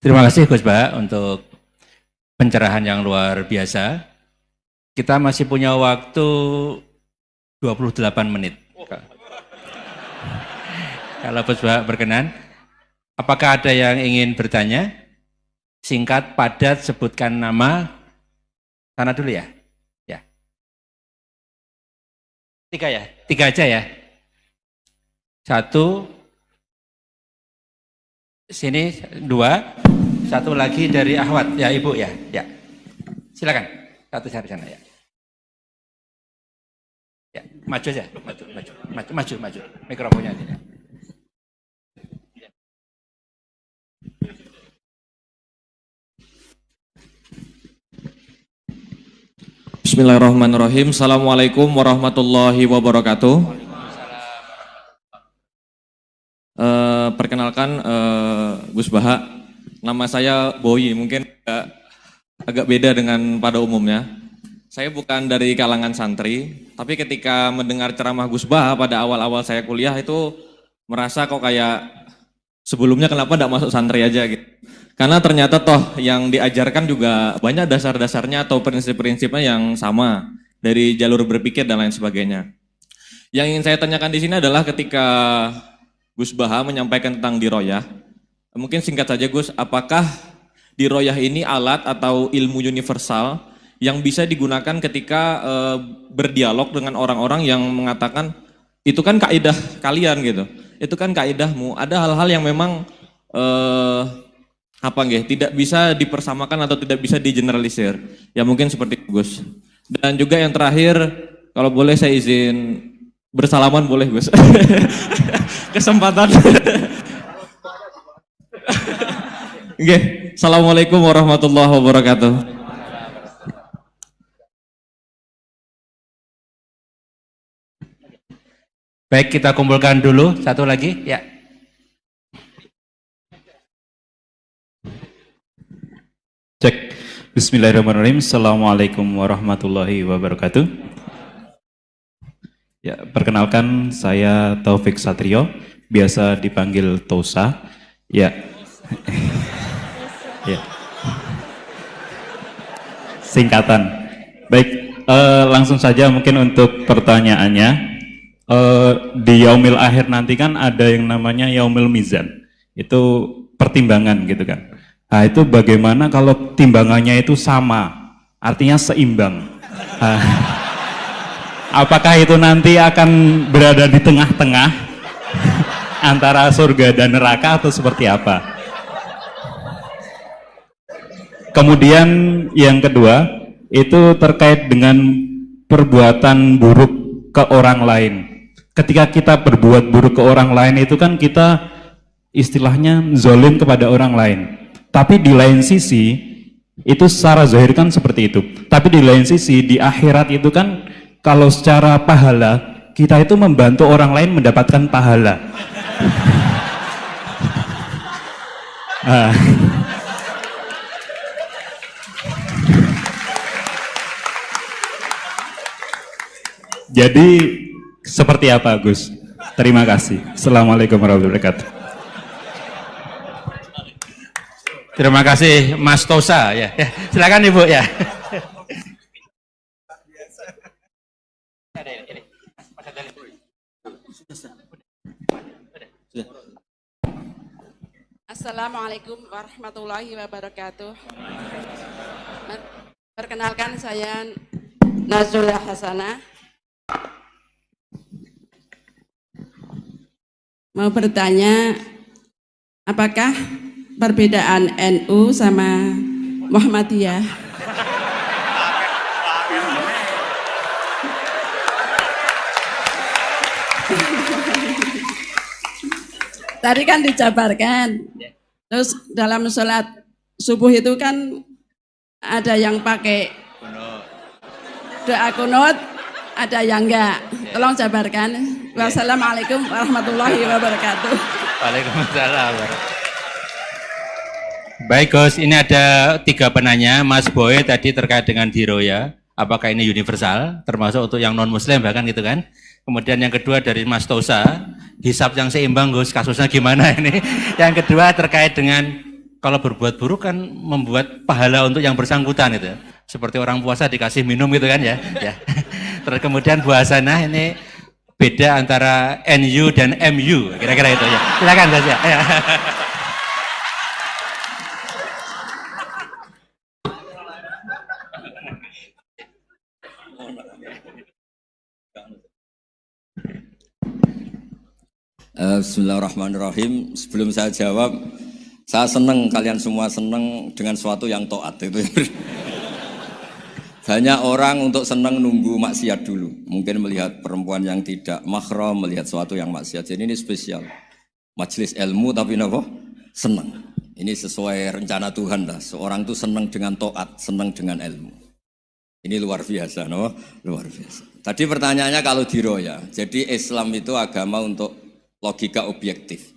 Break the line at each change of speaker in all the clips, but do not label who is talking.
Terima kasih Gus Ba untuk pencerahan yang luar biasa. Kita masih punya waktu 28 menit. Kalau Gus Ba berkenan, apakah ada yang ingin bertanya? Singkat, padat, sebutkan nama. Sana dulu ya. Ya. 3 ya? 3 aja ya? 1, sini 2, 1 lagi dari Ahwat. Ya Ibu ya. Ya. Silakan. 1 dari sana ya. Ya, maju aja. Maju. Mikrofonnya aja.
Bismillahirrahmanirrahim. Assalamualaikum warahmatullahi wabarakatuh. Perkenalkan Gus Baha, nama saya Boyi, mungkin agak beda dengan pada umumnya. Saya bukan dari kalangan santri, tapi ketika mendengar ceramah Gus Baha pada awal-awal saya kuliah itu merasa kok kayak sebelumnya kenapa tidak masuk santri aja gitu. Karena ternyata toh yang diajarkan juga banyak dasar-dasarnya atau prinsip-prinsipnya yang sama dari jalur berpikir dan lain sebagainya. Yang ingin saya tanyakan di sini adalah ketika Gus Baha menyampaikan tentang diroyah, mungkin singkat saja Gus, apakah diroyah ini alat atau ilmu universal yang bisa digunakan ketika berdialog dengan orang-orang yang mengatakan itu kan kaidah kalian gitu, itu kan kaidahmu, ada hal-hal yang memang tidak bisa dipersamakan atau tidak bisa digeneralisir, ya mungkin seperti itu Gus. Dan juga yang terakhir, kalau boleh saya izin bersalaman boleh Gus. Kesempatan. Oke, Assalamualaikum warahmatullahi wabarakatuh.
Baik, kita kumpulkan dulu satu lagi ya.
Cek. Bismillahirrahmanirrahim. Assalamualaikum warahmatullahi wabarakatuh. Ya, perkenalkan saya Taufik Satrio, biasa dipanggil Tosa. Ya. Ya. Singkatan. Baik, langsung saja mungkin untuk pertanyaannya. Di Yaumil Akhir nanti kan ada yang namanya Yaumil Mizan. Itu pertimbangan gitu kan. Nah, itu bagaimana kalau timbangannya itu sama, artinya seimbang. Apakah itu nanti akan berada di tengah-tengah antara surga dan neraka atau seperti apa? Kemudian yang kedua, itu terkait dengan perbuatan buruk ke orang lain. Ketika kita berbuat buruk ke orang lain itu kan kita istilahnya zalim kepada orang lain. Tapi di lain sisi, itu secara zahir kan seperti itu. Tapi di lain sisi, di akhirat itu kan kalau secara pahala, kita itu membantu orang lain mendapatkan pahala. Jadi seperti apa Gus? Terima kasih. Assalamualaikum warahmatullahi wabarakatuh.
Terima kasih Mas Tosa ya. Silakan Ibu ya.
Assalamualaikum warahmatullahi wabarakatuh. Perkenalkan saya Nazula Hasanah. Mau bertanya, apakah perbedaan NU sama Muhammadiyah? Tadi kan dijabarkan. Terus dalam sholat subuh itu kan ada yang pakai doa kunut, ada yang enggak. Tolong jabarkan. Wassalamualaikum warahmatullahi wabarakatuh.
Waalaikumsalam. Baik Gus, ini ada 3 penanya. Mas Boy tadi terkait dengan diroya, apakah ini universal, termasuk untuk yang non muslim bahkan gitu kan. Kemudian yang kedua dari Mas Tosa, hisab yang seimbang Gus, kasusnya gimana ini. Yang kedua terkait dengan kalau berbuat buruk kan membuat pahala untuk yang bersangkutan itu. Seperti orang puasa dikasih minum gitu kan ya. Ya. Terus kemudian buasana ini beda antara NU dan MU, kira-kira itu ya. Silakan Mas ya.
Bismillahirrahmanirrahim. Sebelum saya jawab, saya senang kalian semua senang dengan sesuatu yang taat itu. Banyak orang untuk senang nunggu maksiat dulu. Mungkin melihat perempuan yang tidak mahram, melihat sesuatu yang maksiat. Jadi ini spesial. Majelis ilmu tapi apa? Senang. Ini sesuai rencana Tuhan lah. Seorang itu senang dengan taat, senang dengan ilmu. Ini luar biasa, no? Luar biasa. Tadi pertanyaannya kalau diroya. Jadi Islam itu agama untuk logika objektif.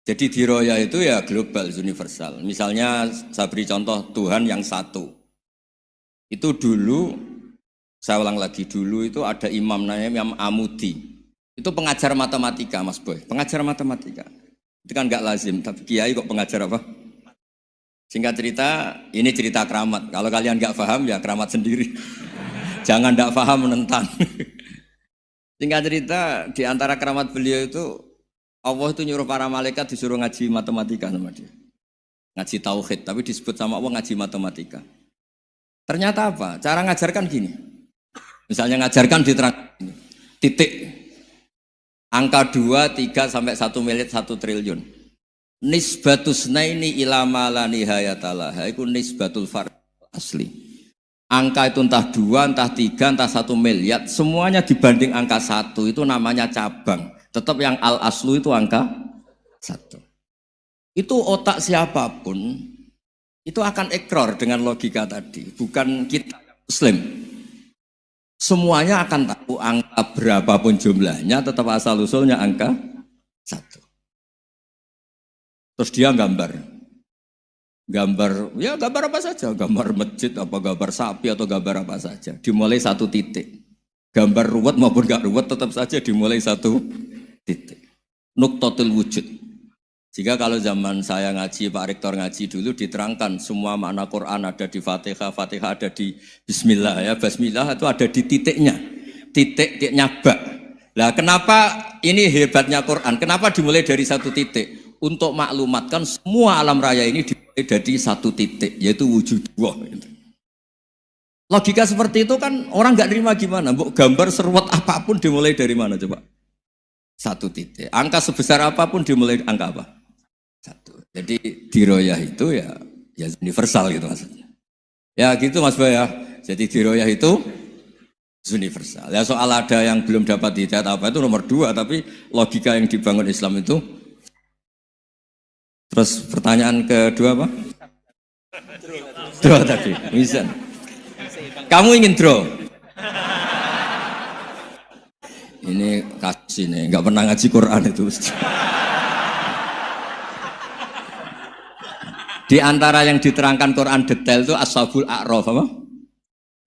Jadi diroya itu ya global, universal. Misalnya saya beri contoh Tuhan yang satu. Itu dulu, saya ulang lagi, dulu itu ada imam namanya Imam Amudi. Itu pengajar matematika Mas Boy, pengajar matematika. Itu kan nggak lazim, tapi kiai kok pengajar apa? Singkat cerita, ini cerita keramat. Kalau kalian nggak paham ya keramat sendiri. Jangan nggak paham menentang. Singkat cerita, di antara keramat beliau itu, Allah itu nyuruh para malaikat disuruh ngaji matematika sama dia. Ngaji tauhid, tapi disebut sama Allah ngaji matematika. Ternyata apa? Cara ngajarkan gini. Misalnya ngajarkan diterang gini. Titik. Angka 2, 3, sampai 1 miliar, 1 triliun. Nisbatusnaini ilama la nihayatalaha. Itu nisbatul fard asli. Angka itu entah 2, entah 3, entah 1 miliar, semuanya dibanding angka 1 itu namanya cabang. Tetap yang al-aslu itu angka 1. Itu otak siapapun, itu akan ikrar dengan logika tadi. Bukan kita Muslim. Semuanya akan tahu angka berapapun jumlahnya, tetap asal-usulnya angka 1. Terus dia gambar ya gambar apa saja, gambar masjid, apa gambar sapi atau gambar apa saja, dimulai 1 titik. Gambar ruwet maupun gak ruwet tetap saja dimulai 1 titik. Nuktotul wujud. Jika kalau zaman saya ngaji, Pak Rektor ngaji dulu diterangkan semua makna Quran ada di Fatihah, Fatihah ada di Bismillah ya, Bismillah itu ada di titiknya, titiknya bak. Nah kenapa ini hebatnya Quran? Kenapa dimulai dari 1 titik? Untuk maklumatkan semua alam raya ini dimulai dari 1 titik, yaitu wujud Allah. Logika seperti itu kan orang nggak terima gimana? Gambar seruat apapun dimulai dari mana coba? 1 titik. Angka sebesar apapun dimulai angka apa? 1. Jadi diroyah itu ya universal gitu maksudnya. Ya gitu Mas Boy ya. Jadi diroyah itu universal. Ya soal ada yang belum dapat hidayat apa itu nomor 2, tapi logika yang dibangun Islam itu. Terus pertanyaan kedua apa? Draw tadi, bisa. Kamu ingin draw? Ini kasus ini, nggak pernah ngaji Quran itu. Di antara yang diterangkan Quran detail itu Ashabul A'raf apa?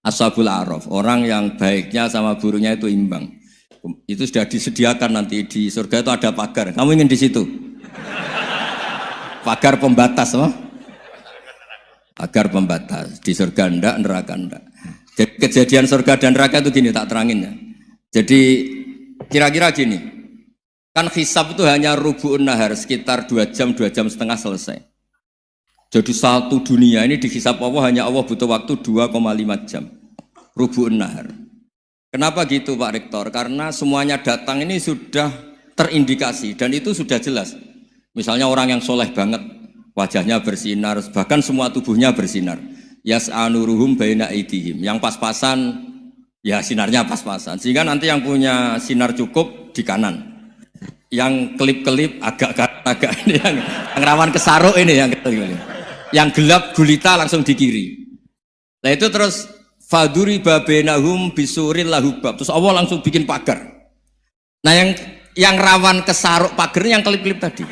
Ashabul A'raf, orang yang baiknya sama buruknya itu imbang. Itu sudah disediakan nanti di surga itu ada pagar. Kamu ingin di situ? Pagar pembatas, apa? Pagar pembatas. Di surga enggak, neraka enggak. Jadi kejadian surga dan neraka itu gini, tak terangin ya. Jadi kira-kira gini, kan hisab itu hanya rubu'un nahar, sekitar 2 jam, 2 jam setengah selesai. Jadi 1 dunia ini dihisab Allah, hanya Allah butuh waktu 2,5 jam. Rubu'un nahar. Kenapa gitu Pak Rektor? Karena semuanya datang ini sudah terindikasi dan itu sudah jelas. Misalnya orang yang soleh banget, wajahnya bersinar, bahkan semua tubuhnya bersinar. Yas'anuruhum baina aidihim. Yang pas-pasan, ya sinarnya pas-pasan. Sehingga nanti yang punya sinar cukup di kanan. Yang kelip-kelip agak ini, yang rawan kesaruk ini, yang gelap gulita langsung di kiri. Nah itu terus faduri babenahum bisurin lahubab. Terus Allah langsung bikin pagar. Nah yang rawan kesaruk pagar yang kelip-kelip tadi.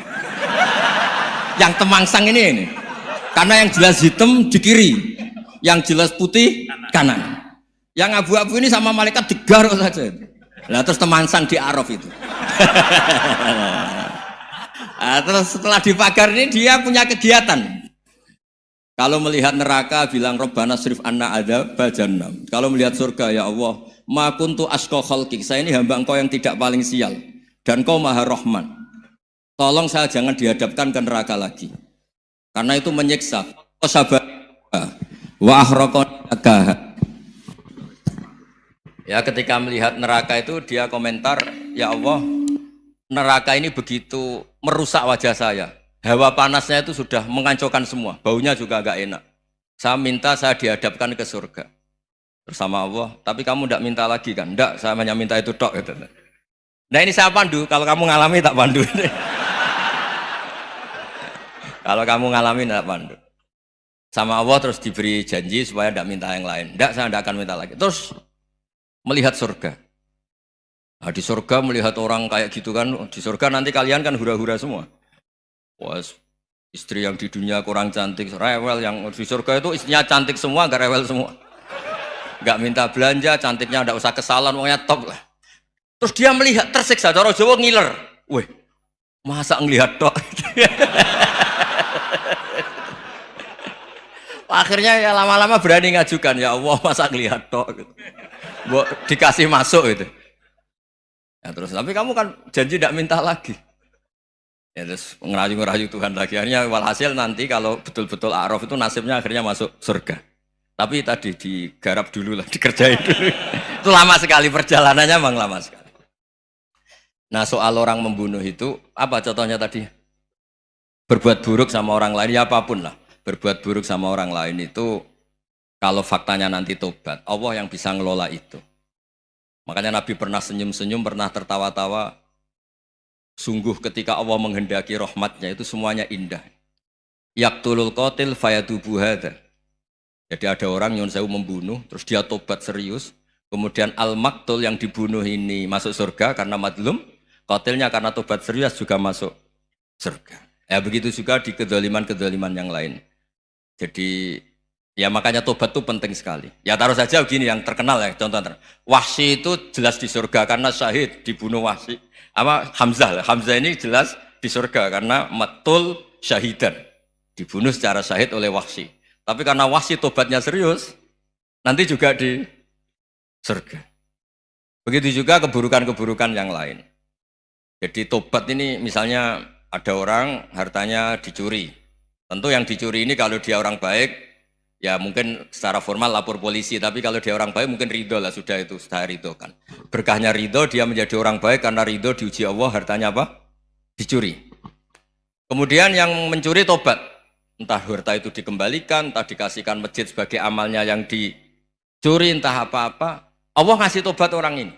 Yang temangsang ini. Karena yang jelas hitam di kiri, yang jelas putih kanan. Yang abu-abu ini sama malaikat digaruk saja. Nah terus temangsang di Araf itu. Nah, terus setelah dipagar ini dia punya kegiatan. Kalau melihat neraka bilang Rabbana srif anna adzab jahannam. Kalau melihat surga ya Allah, ma kuntu asqa khalqik. Saya ini hamba Engkau yang tidak paling sial dan Kau Maha Rahman. Tolong saya jangan dihadapkan ke neraka lagi. Karena itu menyiksa. Sabar wa ahraqaka. Ya ketika melihat neraka itu dia komentar, ya Allah, neraka ini begitu merusak wajah saya. Hawa panasnya itu sudah menghancurkan semua. Baunya juga agak enak. Saya minta saya dihadapkan ke surga bersama Allah. Tapi kamu tidak minta lagi kan? Tidak, saya hanya minta itu tok. Gitu. Nah ini saya pandu. Kalau kamu ngalami tak pandu. Kalau kamu ngalami tak pandu. Sama Allah terus diberi janji supaya tidak minta yang lain. Tidak, saya tidak akan minta lagi. Terus melihat surga. Nah, di surga melihat orang kayak gitu kan, di surga nanti kalian kan hura-hura semua. Wah, istri yang di dunia kurang cantik, rewel, yang di surga itu istrinya cantik semua, gak rewel semua. Gak minta belanja, cantiknya gak usah ke salon, pokoknya top lah. Terus dia melihat, tersiksa, cara Jawa ngiler. Wih, masa ngelihat tok? Akhirnya ya lama-lama berani ngajukan, ya Allah masa ngelihat tok? Gitu. Dikasih masuk gitu. Ya terus, tapi kamu kan janji tidak minta lagi. Ya terus ngerayu-ngerayu Tuhan lagi. Akhirnya walhasil nanti kalau betul-betul A'raf itu nasibnya akhirnya masuk surga. Tapi tadi digarap dulu lah, dikerjain dulu. Itu lama sekali perjalanannya, memang lama sekali. Nah soal orang membunuh itu, apa contohnya tadi? Berbuat buruk sama orang lain, ya apapun lah. Berbuat buruk sama orang lain itu, kalau faktanya nanti tobat, Allah yang bisa ngelola itu. Makanya Nabi pernah senyum-senyum, pernah tertawa-tawa. Sungguh ketika Allah menghendaki rahmatnya itu semuanya indah. Yaqtulul qatil fayatubu hadza. Jadi ada orang nyun sewu membunuh, terus dia tobat serius. Kemudian al-maktul yang dibunuh ini masuk surga karena madlum. Qatilnya karena tobat serius juga masuk surga. Ya begitu juga di kedoliman-kedoliman yang lain. Jadi ya makanya tobat itu penting sekali. Ya taruh saja begini yang terkenal ya, contoh. Wahsy itu jelas di surga karena syahid dibunuh Wahsy. Apa Hamzah? Hamzah ini jelas di surga karena matul syahidan, dibunuh secara syahid oleh Wahsy. Tapi karena Wahsy tobatnya serius, nanti juga di surga. Begitu juga keburukan-keburukan yang lain. Jadi tobat ini misalnya ada orang hartanya dicuri. Tentu yang dicuri ini kalau dia orang baik, ya mungkin secara formal lapor polisi, tapi kalau dia orang baik mungkin ridho lah, sudah itu, sudah ridho kan. Berkahnya ridho, dia menjadi orang baik karena ridho diuji Allah, hartanya apa? Dicuri. Kemudian yang mencuri tobat, entah harta itu dikembalikan, entah dikasihkan masjid sebagai amalnya yang dicuri, entah apa-apa, Allah ngasih tobat orang ini.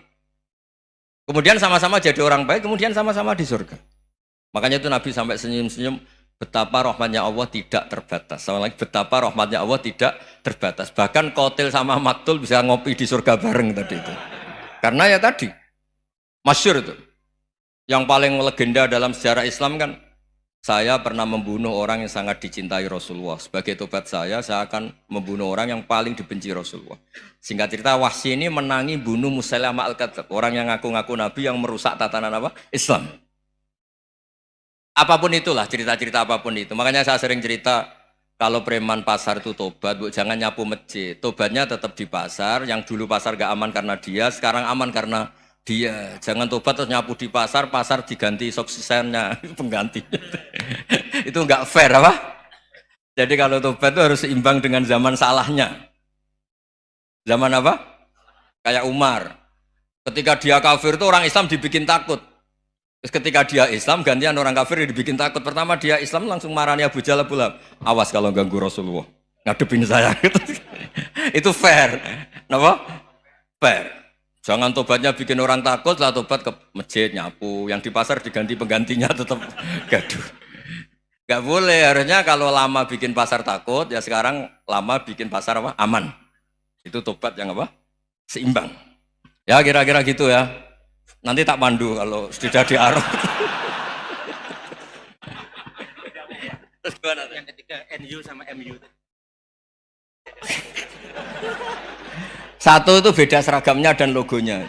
Kemudian sama-sama jadi orang baik, kemudian sama-sama di surga. Makanya itu Nabi sampai senyum-senyum, betapa rahmatnya Allah tidak terbatas. Sama lagi, betapa rahmatnya Allah tidak terbatas. Bahkan qatil sama maktul bisa ngopi di surga bareng tadi itu. Karena ya tadi, masyhur itu. Yang paling legenda dalam sejarah Islam kan, saya pernah membunuh orang yang sangat dicintai Rasulullah. Sebagai tobat saya akan membunuh orang yang paling dibenci Rasulullah. Singkat cerita, Wahsy ini menangi bunuh Musailamah al-Kadzdzab, orang yang ngaku-ngaku Nabi yang merusak tatanan apa? Islam. Apapun itulah, cerita-cerita apapun itu. Makanya saya sering cerita, kalau preman pasar itu tobat, bu, jangan nyapu masjid. Tobatnya tetap di pasar, yang dulu pasar gak aman karena dia, sekarang aman karena dia. Jangan tobat terus nyapu di pasar, pasar diganti soksisennya, pengganti. Itu gak fair apa? Jadi kalau tobat itu harus seimbang dengan zaman salahnya. Zaman apa? Kayak Umar. Ketika dia kafir itu orang Islam dibikin takut. Terus ketika dia Islam, gantian orang kafir dibikin takut. Pertama dia Islam langsung marahnya Abu Jahal, awas kalau ganggu Rasulullah, ngadepin saya. Itu fair. Kenapa? Fair. Jangan tobatnya bikin orang takut, lah tobat ke masjid, nyapu. Yang di pasar diganti penggantinya tetap gaduh. Gak boleh, harusnya kalau lama bikin pasar takut, ya sekarang lama bikin pasar apa? Aman. Itu tobat yang apa? Seimbang. Ya kira-kira gitu ya. Nanti tak pandu kalau sudah di A'raf. Terus gimana? Yang ketiga NU sama MU. Satu itu beda seragamnya dan logonya.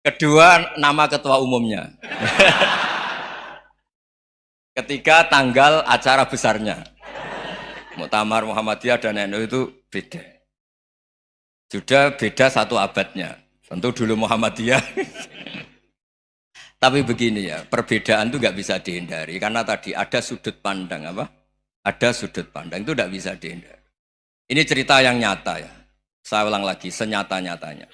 Kedua, nama ketua umumnya. Ketiga, tanggal acara besarnya. Muktamar Muhammadiyah dan NU itu beda. Sudah beda 1 abadnya. Tentu dulu Muhammadiyah. Tapi begini ya, perbedaan itu nggak bisa dihindari. Karena tadi ada sudut pandang apa? Ada sudut pandang, itu tidak bisa dihindari. Ini cerita yang nyata ya. Saya ulang lagi, senyata-nyatanya.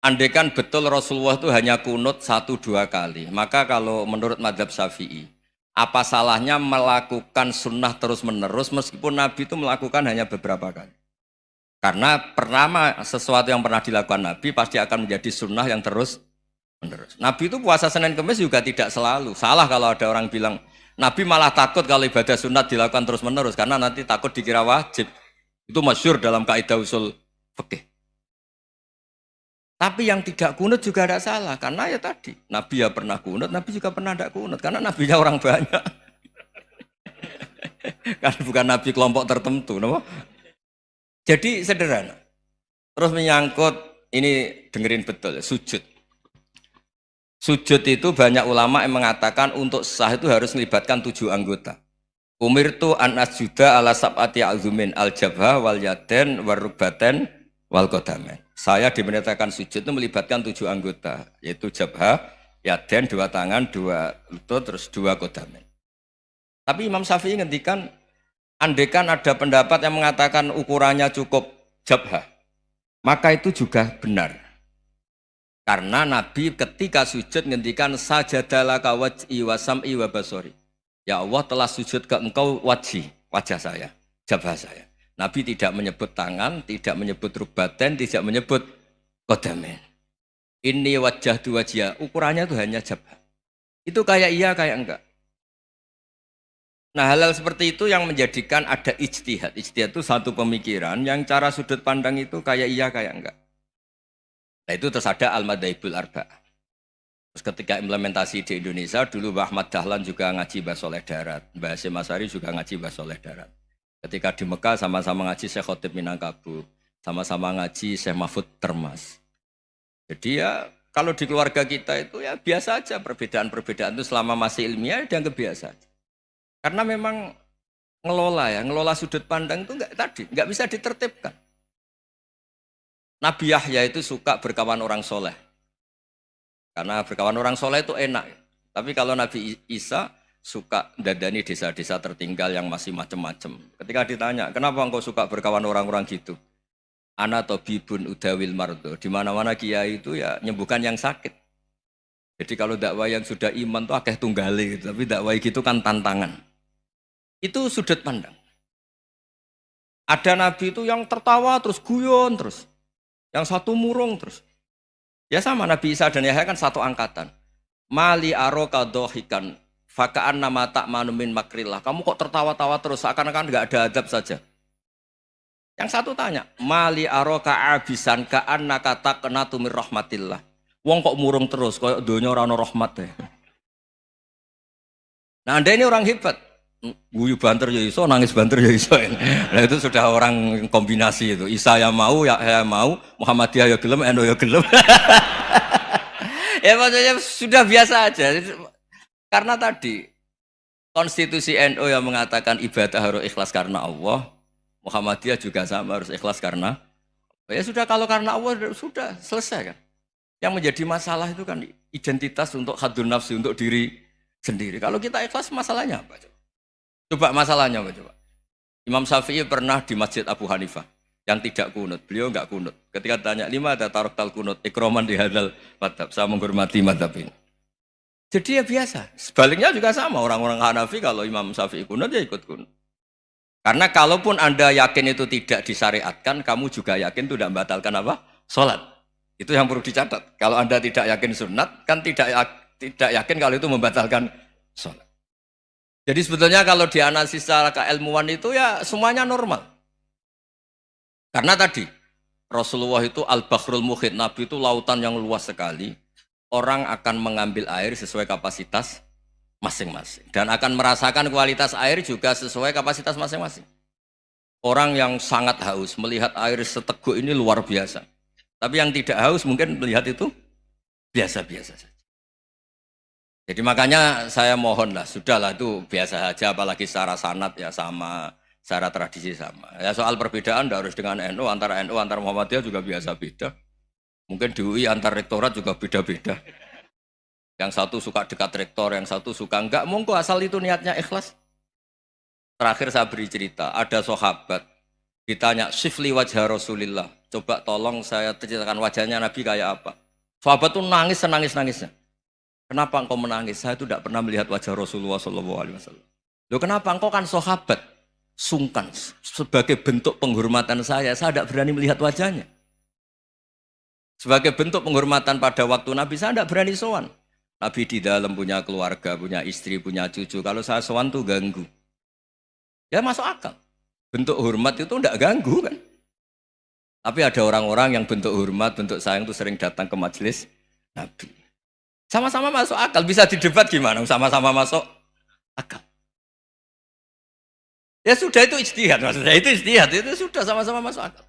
Andaikan betul Rasulullah itu hanya kunut 1-2 kali, maka kalau menurut mazhab Syafi'i, apa salahnya melakukan sunnah terus-menerus meskipun Nabi itu melakukan hanya beberapa kali? Karena pertama sesuatu yang pernah dilakukan Nabi pasti akan menjadi sunnah yang terus-menerus. Nabi itu puasa Senin Kemis juga tidak selalu. Salah kalau ada orang bilang, Nabi malah takut kalau ibadah sunat dilakukan terus-menerus karena nanti takut dikira wajib. Itu masyhur dalam kaidah usul fikih. Tapi yang tidak kunut juga tidak salah, karena ya tadi, Nabi ya pernah kunut, Nabi juga pernah tidak kunut, karena Nabinya orang banyak. Karena bukan Nabi kelompok tertentu, no? Jadi sederhana. Terus menyangkut, ini dengerin betul, sujud. Sujud itu banyak ulama yang mengatakan untuk sah itu harus melibatkan 7 anggota. Umirtu an asjuda ala sab'ati azumin al-jabha wal yaden wal rukbaten wal qadamen. Saya diperintahkan sujud itu melibatkan 7 anggota, yaitu jabha, yaden, 2 tangan, 2 lutut, terus 2 qadamen. Tapi Imam Syafi'i ngendikan, andaikan ada pendapat yang mengatakan ukurannya cukup jabha, maka itu juga benar. Karena Nabi ketika sujud ngendikan sajadalaka waj'i wa sam'i wa basori. Ya Allah telah sujud ke engkau wajah saya, jabha saya. Nabi tidak menyebut tangan, tidak menyebut rukbaten, tidak menyebut qadamen. Ini wajah tu wajah, ukurannya itu hanya jabha. Itu kayak iya, kayak enggak. Nah, hal-hal seperti itu yang menjadikan ada ijtihad. Ijtihad itu satu pemikiran yang cara sudut pandang itu kayak iya, kayak enggak. Nah, itu terus ada al-madhaibul arba'ah. Terus ketika implementasi di Indonesia, dulu Mbah Ahmad Dahlan juga ngaji Mbah Soleh Darat, Mbah Hasyim Asy'ari juga ngaji Mbah Soleh Darat. Ketika di Mekah sama-sama ngaji Syekh Khotib Minangkabau, sama-sama ngaji Syekh Mahfud Termas. Jadi ya kalau di keluarga kita itu ya biasa aja, perbedaan-perbedaan itu selama masih ilmiah dianggap biasa aja. Karena memang ngelola sudut pandang itu nggak bisa ditertibkan. Nabi Yahya itu suka berkawan orang soleh. Karena berkawan orang soleh itu enak. Tapi kalau Nabi Isa suka dadani desa-desa tertinggal yang masih macam-macam. Ketika ditanya, kenapa engkau suka berkawan orang-orang gitu? Ana tabibun udawil mardo. Di mana-mana kiai itu ya nyembuhkan yang sakit. Jadi kalau dakwah yang sudah iman tuh akeh tunggale gitu. Tapi dakwah gitu kan tantangan. Itu sudut pandang. Ada nabi itu yang tertawa terus guyon terus. Yang satu murung terus. Ya sama Nabi Isa dan Yahya kan satu angkatan. Mali aroka dohikan. Fakaan nama tak manumin makrillah. Kamu kok tertawa-tawa terus, seakan-akan nggak ada adab saja. Yang satu tanya, mali aroka abisan kaan nakata kena tumir rahmatillah. Wong kok murung terus, kok dunia orang rahmat ya. Nah anda ini orang hebat. Guyu banter ya iso, nangis banter ya iso. Nah itu sudah orang kombinasi itu. Isa ya mau, ya mau, Muhammadiyah ya gelem, NU ya gelem. Ya maksudnya sudah biasa aja. Karena tadi konstitusi NU yang mengatakan ibadah harus ikhlas karena Allah, Muhammadiyah juga sama harus ikhlas karena ya sudah, kalau karena Allah sudah selesai kan. Yang menjadi masalah itu kan identitas untuk hadun nafsi, untuk diri sendiri. Kalau kita ikhlas masalahnya apa? Coba masalahnya apa coba? Imam Syafi'i pernah di Masjid Abu Hanifah yang tidak kunut. Beliau enggak kunut. Ketika tanya, lima ada taroktal kunut, ikroman di hadal madhab. Saya menghormati madhab ini. Jadi ya biasa. Sebaliknya juga sama. Orang-orang Hanafi kalau Imam Syafi'i kunut ya ikut kunut. Karena kalaupun Anda yakin itu tidak disyariatkan, kamu juga yakin itu tidak membatalkan apa? Sholat. Itu yang perlu dicatat. Kalau Anda tidak yakin sunat, kan tidak yakin kalau itu membatalkan sholat. Jadi sebetulnya kalau dianalisis secara keilmuan itu ya semuanya normal. Karena tadi Rasulullah itu al-bahrul muhit, Nabi itu lautan yang luas sekali. Orang akan mengambil air sesuai kapasitas masing-masing. Dan akan merasakan kualitas air juga sesuai kapasitas masing-masing. Orang yang sangat haus melihat air seteguk ini luar biasa. Tapi yang tidak haus mungkin melihat itu biasa-biasa saja. Jadi makanya saya mohonlah, sudahlah itu biasa saja, apalagi secara sanad ya sama, secara tradisi sama. Ya soal perbedaan tidak harus dengan NU, antara Muhammadiyah juga biasa beda. Mungkin di UI antar rektorat juga beda-beda. Yang satu suka dekat rektor, yang satu suka enggak. Monggo asal itu niatnya ikhlas. Terakhir saya beri cerita, ada sahabat ditanya, "Sifli wajah Rasulillah." Coba tolong saya ceritakan wajahnya Nabi kayak apa. Sahabat itu nangis senangis-nangisnya. Kenapa engkau menangis? Saya itu tidak pernah melihat wajah Rasulullah SAW. Loh kenapa? Engkau kan sahabat. Sungkan. Sebagai bentuk penghormatan saya tidak berani melihat wajahnya. Sebagai bentuk penghormatan pada waktu Nabi, saya tidak berani sowan. Nabi di dalam punya keluarga, punya istri, punya cucu. Kalau saya sowan tuh ganggu. Ya masuk akal. Bentuk hormat itu tidak ganggu kan. Tapi ada orang-orang yang bentuk hormat, bentuk sayang itu sering datang ke majelis Nabi. Sama-sama masuk akal. Bisa didebat gimana? Sama-sama masuk akal. Ya sudah itu ijtihad. Maksudnya itu ijtihad. Itu sudah sama-sama masuk akal.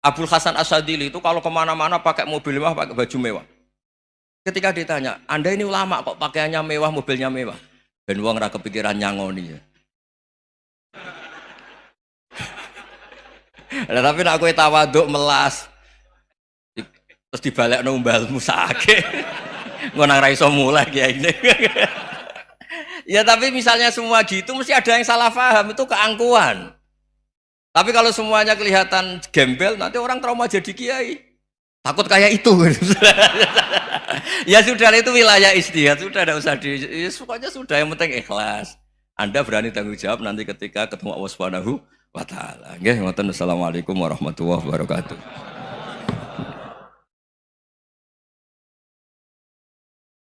Abul Hasan Asyadili itu kalau kemana-mana pakai mobil mewah, pakai baju mewah. Ketika ditanya, Anda ini ulama kok pakaiannya mewah, mobilnya mewah. Ben wong ra kepikiran nyangoni ya. Nah, tapi nak kowe tawaduk melas terus dibalekno umbalmu sakit. Ngono ra iso mulai kiai ini. Ya tapi misalnya semua gitu mesti ada yang salah paham, itu keangkuhan. Tapi kalau semuanya kelihatan gembel, nanti orang trauma jadi kiai. Takut kayak itu. Ya sudah, itu wilayah ijtihad, sudah tidak usah pokoknya sudah, yang penting ikhlas. Anda berani tanggung jawab nanti ketika ketemu Allah Subhanahu wa taala. Nggih, ngoten. Assalamualaikum warahmatullahi wabarakatuh.